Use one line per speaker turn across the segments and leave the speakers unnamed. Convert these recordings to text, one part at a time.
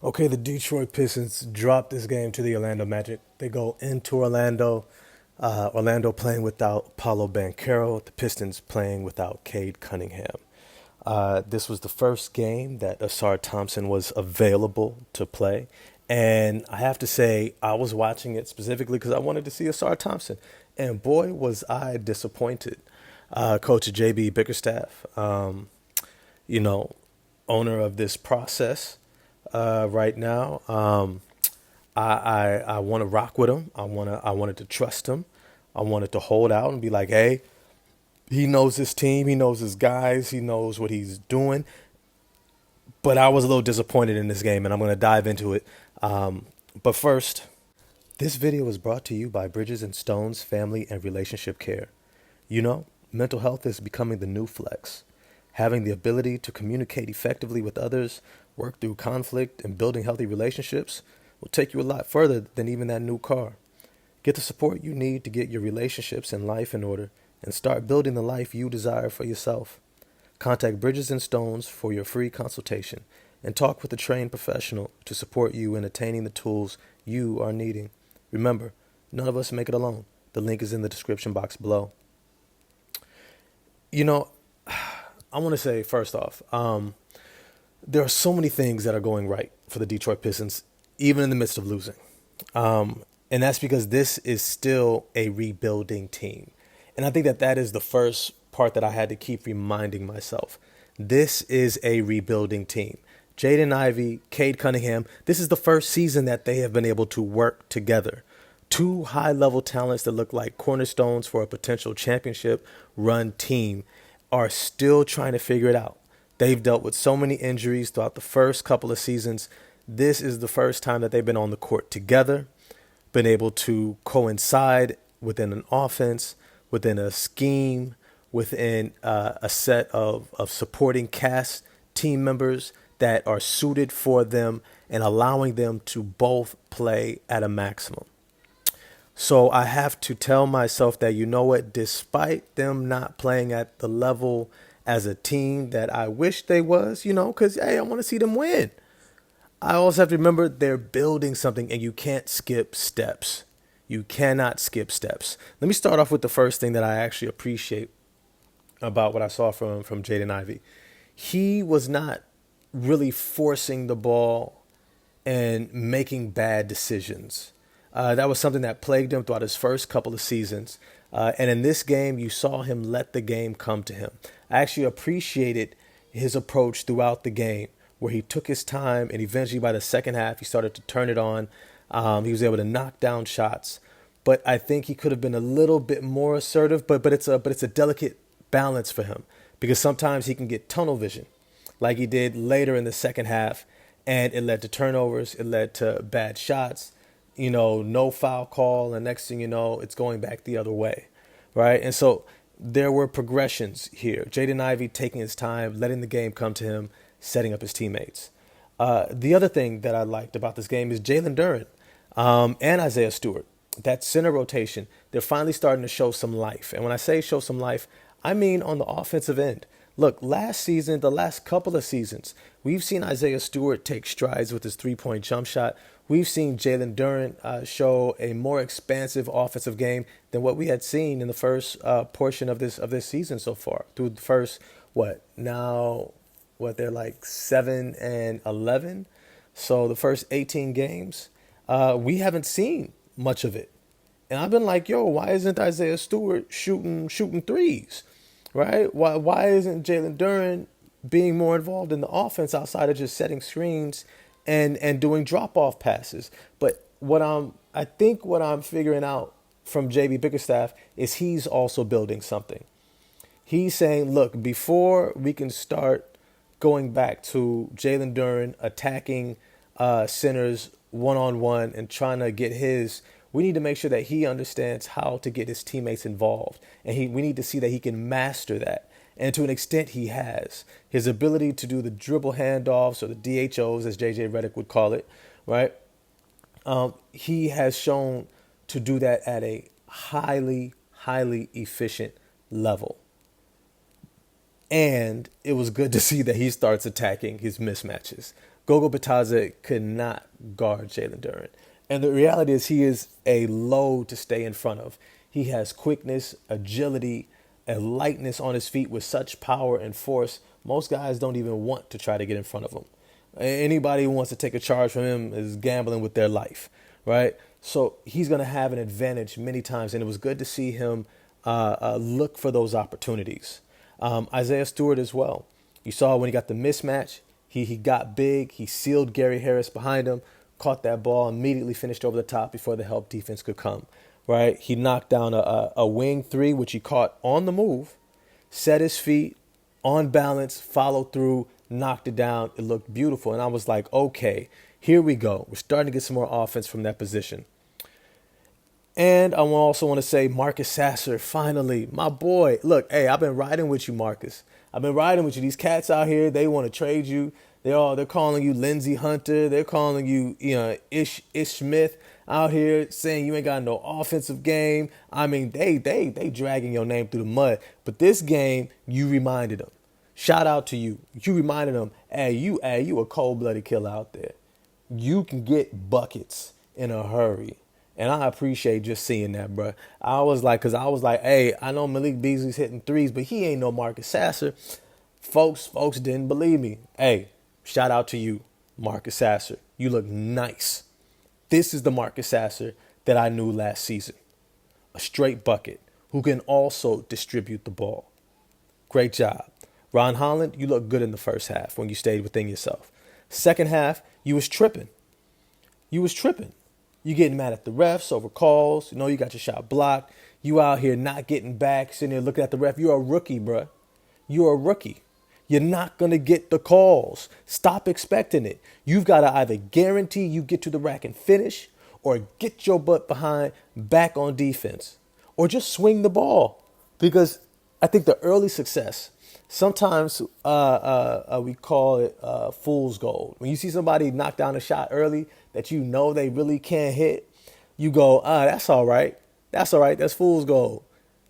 Okay, the Detroit Pistons dropped this game to the Orlando Magic. They go into Orlando. Orlando playing without Paulo Banchero. The Pistons playing without Cade Cunningham. This was the first game that Asar Thompson was available to play. And I have to say, I was watching it specifically because I wanted to see Asar Thompson. And boy, was I disappointed. Coach JB Bickerstaff, you know, owner of this process right now. I want to rock with him. I wanted to trust him. I wanted to hold out and be like, hey, he knows his team, he knows his guys, he knows what he's doing. But I was a little disappointed in this game, and I'm going to dive into it. But first, this video is brought to you by Bridges and Stones Family and Relationship Care. You know, mental health is becoming the new flex. Having the ability to communicate effectively with others, work through conflict, and building healthy relationships will take you a lot further than even that new car. Get the support you need to get your relationships and life in order and start building the life you desire for yourself. Contact Bridges and Stones for your free consultation and talk with a trained professional to support you in attaining the tools you are needing. Remember, none of us make it alone. The link is in the description box below. You know, I want to say first off, there are so many things that are going right for the Detroit Pistons, even in the midst of losing. And that's because this is still a rebuilding team. And I think that is the first part that I had to keep reminding myself. This is a rebuilding team. Jaden, Ivey, Cade, Cunningham, this is the first season that they have been able to work together. Two high-level talents that look like cornerstones for a potential championship-run team are still trying to figure it out. They've dealt with so many injuries throughout the first couple of seasons. This is the first time that they've been on the court together, been able to coincide within an offense, within a scheme, within a set of supporting cast team members that are suited for them and allowing them to both play at a maximum. So I have to tell myself that, you know what, despite them not playing at the level as a team that I wish they was, because, hey, I want to see them win. I also have to remember they're building something and you can't skip steps. You cannot skip steps. Let me start off with the first thing that I actually appreciate about what I saw from Jaden Ivey. He was not really forcing the ball and making bad decisions. That was something that plagued him throughout his first couple of seasons. And in this game, you saw him let the game come to him. I actually appreciated his approach throughout the game, where he took his time, and eventually by the second half, he started to turn it on. He was able to knock down shots. But I think he could have been a little bit more assertive, but it's a delicate balance for him, because sometimes he can get tunnel vision like he did later in the second half, and it led to turnovers, it led to bad shots, no foul call, and next thing you know, it's going back the other way, right? And so there were progressions here. Jaden Ivey taking his time, letting the game come to him, setting up his teammates. The other thing that I liked about this game is Jalen Duren and Isaiah Stewart. That center rotation, they're finally starting to show some life. And when I say show some life, I mean on the offensive end. Look, last season, the last couple of seasons, we've seen Isaiah Stewart take strides with his three-point jump shot. We've seen Jalen Duren show a more expansive offensive game than what we had seen in the first portion of this season so far. Through the first, they're like 7-11. So the first 18 games, we haven't seen much of it. And I've been like, yo, why isn't Isaiah Stewart shooting threes, right? Why isn't Jalen Duren being more involved in the offense outside of just setting screens and doing drop-off passes? But I think what I'm figuring out from JB Bickerstaff is he's also building something. He's saying, look, before we can start going back to Jalen Duren attacking centers one-on-one and trying to get we need to make sure that he understands how to get his teammates involved. And we need to see that he can master that. And to an extent, he has. His ability to do the dribble handoffs, or the DHOs, as JJ Redick would call it, right? He has shown to do that at a highly, highly efficient level. And it was good to see that he starts attacking his mismatches. Gogo Bataze could not guard Jalen Duren. And the reality is he is a load to stay in front of. He has quickness, agility, a lightness on his feet with such power and force. Most guys don't even want to try to get in front of him. Anybody who wants to take a charge from him is gambling with their life, right? So he's going to have an advantage many times, and it was good to see him look for those opportunities. Isaiah Stewart as well. You saw when he got the mismatch, he got big, he sealed Gary Harris behind him, caught that ball, immediately finished over the top before the help defense could come, right? He knocked down a wing three, which he caught on the move, set his feet, on balance, followed through, knocked it down. It looked beautiful. And I was like, okay, here we go. We're starting to get some more offense from that position. And I also want to say Marcus Sasser, finally, my boy. Look, hey, I've been riding with you, Marcus. I've been riding with you. These cats out here, they want to trade you. They're calling you Lindsey Hunter. They're calling you, Ish Smith out here saying you ain't got no offensive game. I mean, they dragging your name through the mud. But this game, you reminded them. Shout out to you. You reminded them, hey, you a cold-blooded killer out there. You can get buckets in a hurry. And I appreciate just seeing that, bro. I was like, hey, I know Malik Beasley's hitting threes, but he ain't no Marcus Sasser. Folks didn't believe me. Hey, shout out to you, Marcus Sasser. You look nice. This is the Marcus Sasser that I knew last season. A straight bucket who can also distribute the ball. Great job. Ron Holland, you look good in the first half when you stayed within yourself. Second half, you was tripping. You getting mad at the refs over calls. You got your shot blocked. You out here not getting back, sitting there looking at the ref. You're a rookie, bruh. You're a rookie. You're not going to get the calls. Stop expecting it. You've got to either guarantee you get to the rack and finish or get your butt back on defense or just swing the ball. Because I think the early success, sometimes we call it fool's gold. When you see somebody knock down a shot early that they really can't hit, you go, that's all right. That's all right. That's fool's gold.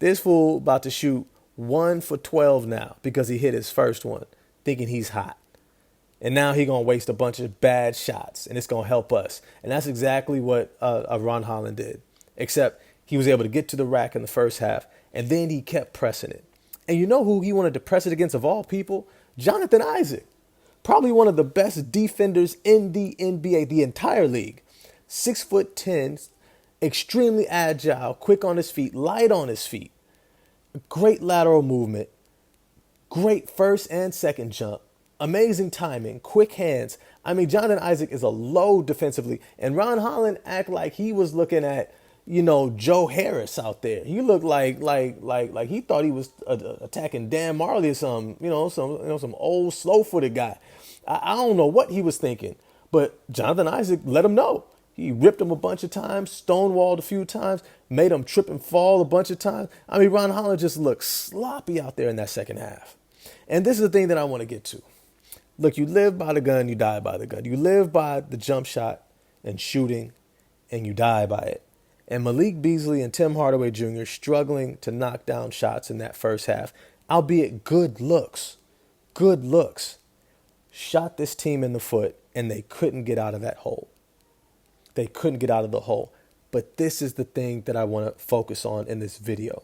This fool about to shoot 1 for 12 now because he hit his first one thinking he's hot. And now he's going to waste a bunch of bad shots and it's going to help us. And that's exactly what Ron Holland did, except he was able to get to the rack in the first half and then he kept pressing it. And you know who he wanted to press it against of all people? Jonathan Isaac. Probably one of the best defenders in the NBA, the entire league. 6'10", extremely agile, quick on his feet, light on his feet. Great lateral movement, great first and second jump, amazing timing, quick hands. I mean, Jonathan Isaac is a load defensively. And Ron Holland act like he was looking at, Joe Harris out there. He looked like he thought he was attacking Dan Marley or something, some old slow-footed guy. I don't know what he was thinking, but Jonathan Isaac let him know. He ripped him a bunch of times, stonewalled a few times, made him trip and fall a bunch of times. I mean, Ron Holland just looked sloppy out there in that second half. And this is the thing that I want to get to. Look, you live by the gun, you die by the gun. You live by the jump shot and shooting, and you die by it. And Malik Beasley and Tim Hardaway Jr. struggling to knock down shots in that first half, albeit good looks, shot this team in the foot, and they couldn't get out of that hole. They couldn't get out of the hole. But this is the thing that I want to focus on in this video,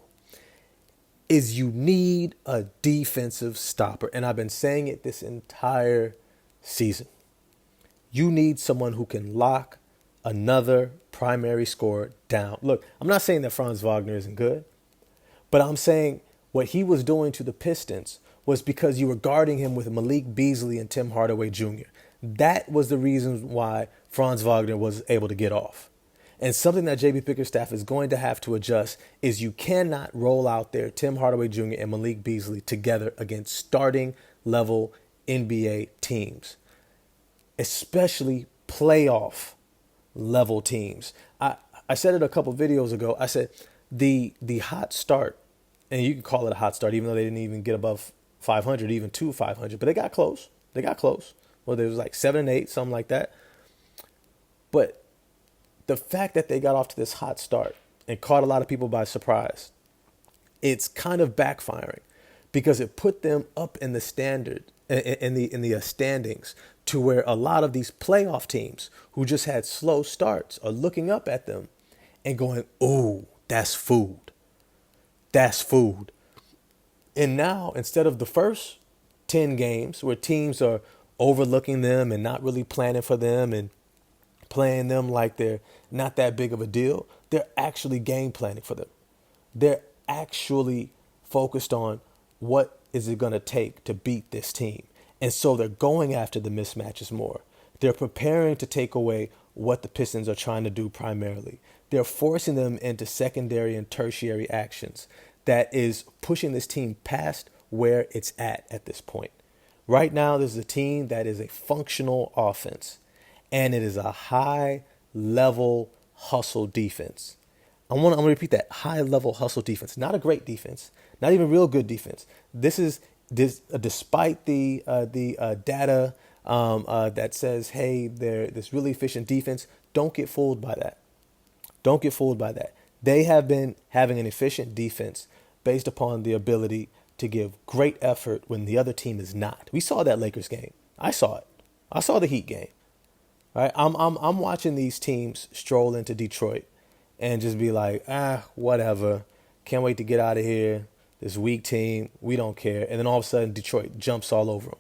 is you need a defensive stopper. And I've been saying it this entire season. You need someone who can lock another primary scorer down. Look, I'm not saying that Franz Wagner isn't good, but I'm saying what he was doing to the Pistons was because you were guarding him with Malik Beasley and Tim Hardaway Jr. That was the reason why Franz Wagner was able to get off. And something that JB Bickerstaff is going to have to adjust is you cannot roll out there Tim Hardaway Jr. and Malik Beasley together against starting level NBA teams, especially playoff level teams. I said it a couple videos ago. I said the hot start, and you can call it a hot start, even though they didn't even get above 500, even to 500, but they got close. Well, it was like 7 and 8, something like that. But the fact that they got off to this hot start and caught a lot of people by surprise, it's kind of backfiring because it put them up in the standard in the standings, to where a lot of these playoff teams who just had slow starts are looking up at them and going, "Oh, that's food. That's food." And now, instead of the first 10 games where teams are overlooking them and not really planning for them and playing them like they're not that big of a deal, they're actually game planning for them. They're actually focused on what is it going to take to beat this team. And so they're going after the mismatches more. They're preparing to take away what the Pistons are trying to do primarily. They're forcing them into secondary and tertiary actions that is pushing this team past where it's at this point. Right now, this is a team that is a functional offense, and it is a high-level hustle defense. I'm gonna repeat that: high-level hustle defense. Not a great defense, not even real good defense. This is despite the data that says, hey, they're this really efficient defense. Don't get fooled by that. Don't get fooled by that. They have been having an efficient defense based upon the ability to give great effort when the other team is not. We saw that Lakers game. I saw it. I saw the Heat game. All right, I'm watching these teams stroll into Detroit and just be like, whatever. Can't wait to get out of here. This weak team, we don't care. And then all of a sudden, Detroit jumps all over them.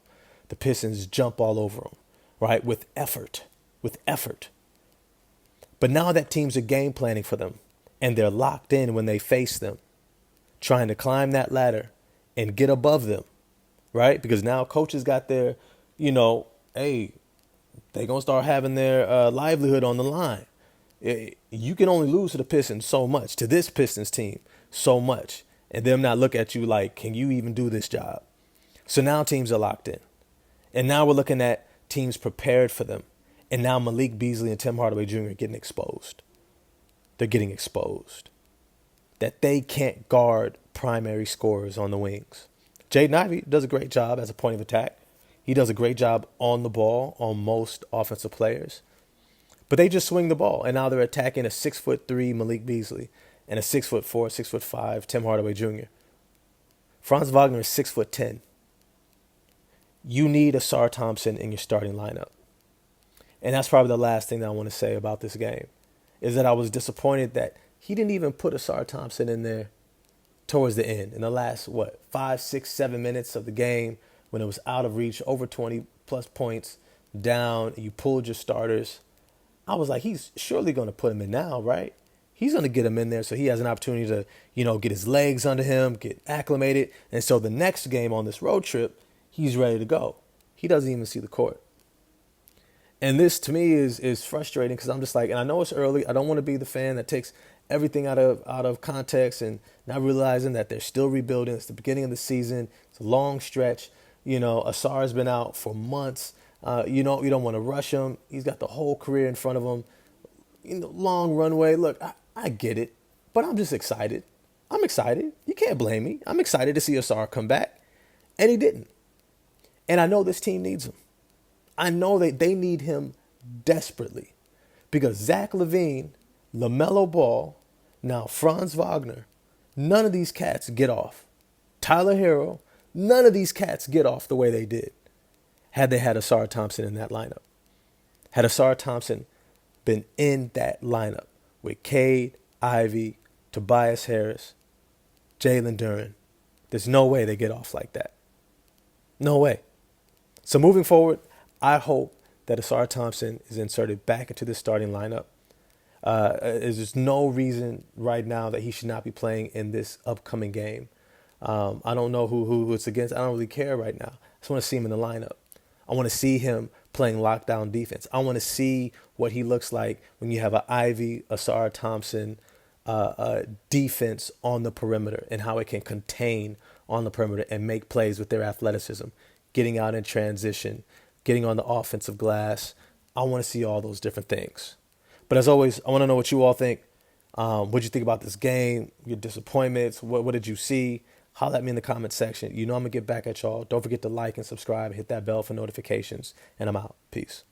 The Pistons jump all over them, right? With effort. But now that teams are game planning for them, and they're locked in when they face them, trying to climb that ladder and get above them, right? Because now coaches got their, hey, they're going to start having their livelihood on the line. You can only lose to the Pistons so much, to this Pistons team so much, and them not look at you like, can you even do this job? So now teams are locked in. And now we're looking at teams prepared for them. And now Malik Beasley and Tim Hardaway Jr. are getting exposed. They're getting exposed. That they can't guard primary scorers on the wings. Jaden Ivey does a great job as a point of attack. He does a great job on the ball on most offensive players. But they just swing the ball, and now they're attacking a 6'3" Malik Beasley and a 6'4", 6'5" Tim Hardaway Jr. Franz Wagner is 6'10". You need Asar Thompson in your starting lineup. And that's probably the last thing that I want to say about this game, is that I was disappointed that he didn't even put Asar Thompson in there towards the end, in the last, 5, 6, 7 minutes of the game, when it was out of reach, over 20-plus points, down, and you pulled your starters. I was like, he's surely going to put him in now, right? He's going to get him in there so he has an opportunity to, get his legs under him, get acclimated. And so the next game on this road trip, he's ready to go. He doesn't even see the court. And this, to me, is frustrating because I'm just like, and I know it's early. I don't want to be the fan that takes everything out of context and not realizing that they're still rebuilding. It's the beginning of the season. It's a long stretch. Asar's been out for months. You don't want to rush him. He's got the whole career in front of him. Long runway. Look, I get it, but I'm just excited. I'm excited. You can't blame me. I'm excited to see Asar come back, and he didn't. And I know this team needs him. I know that they need him desperately because Zach LaVine, LaMelo Ball, now Franz Wagner, none of these cats get off. Tyler Hero, none of these cats get off the way they did had they had Asar Thompson in that lineup. Had Asar Thompson been in that lineup with Cade, Ivey, Tobias Harris, Jalen Duren, there's no way they get off like that. No way. So moving forward, I hope that Asar Thompson is inserted back into the starting lineup. There's no reason right now that he should not be playing in this upcoming game. I don't know who it's against. I don't really care right now. I just want to see him in the lineup. I want to see him playing lockdown defense. I want to see what he looks like when you have an Ivy, Asar Thompson defense on the perimeter and how it can contain on the perimeter and make plays with their athleticism, getting out in transition, getting on the offensive glass. I want to see all those different things. But as always, I want to know what you all think. What did you think about this game? Your disappointments? What did you see? Holler at me in the comment section. I'm going to get back at y'all. Don't forget to like and subscribe. Hit that bell for notifications. And I'm out. Peace.